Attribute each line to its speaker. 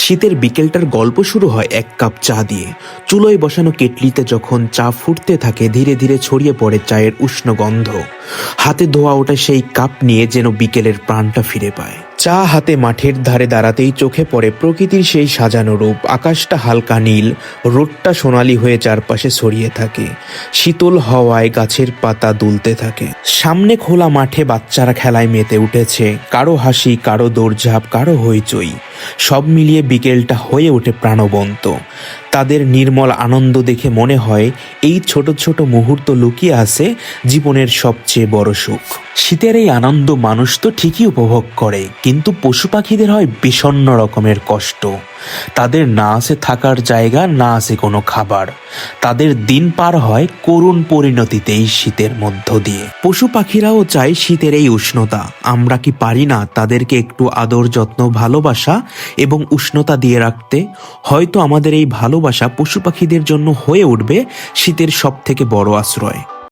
Speaker 1: শীতের বিকেলটার গল্প শুরু হয় এক কাপ চা দিয়ে। চুলোয় বসানো কেটলিতে যখন চা ফুটতে থাকে ধীরে ধীরে ছড়িয়ে পড়ে চায়ের উষ্ণ গন্ধ। হাতে ধোয়া ওঠে সেই কাপ নিয়ে যেন বিকেলের প্রাণটা ফিরে পায়। চা হাতে মাঠের ধারে দাঁড়াতেই চোখে পড়ে প্রকৃতির সেই সাজানো রূপ। আকাশটা হালকা নীল, রোদটা সোনালি হয়ে চারপাশে ছড়িয়ে থাকে। শীতল হাওয়ায় গাছের পাতা দুলতে থাকে। সামনে খোলা মাঠে বাচ্চারা খেলায় মেতে উঠেছে, কারো হাসি, কারো দৌড়ঝাঁপ, কারো হইচই। সব মিলিয়ে বিকেলটা হয়ে ওঠে প্রাণবন্ত। তাদের নির্মল আনন্দ দেখে মনে হয় এই ছোট ছোট মুহূর্ত লুকিয়ে আছে জীবনের সবচেয়ে বড় সুখ। শীতের এই আনন্দ মানুষ তো ঠিকই উপভোগ করে, কিন্তু পশু পাখিদের হয় বিষণ্ণ রকমের কষ্ট। তাদের না আছে থাকার জায়গা, না আছে কোনো খাবার। তাদের দিন পার হয় করুণ পরিণতিতে এই শীতের মধ্য দিয়ে। পশু পাখিরাও চায় শীতের এই উষ্ণতা। আমরা কি পারি না তাদেরকে একটু আদর, যত্ন, ভালোবাসা এবং উষ্ণতা দিয়ে রাখতে? হয়তো আমাদের এই ভালোবাসা পশু পাখিদের জন্য হয়ে উঠবে শীতের সব থেকে বড় আশ্রয়।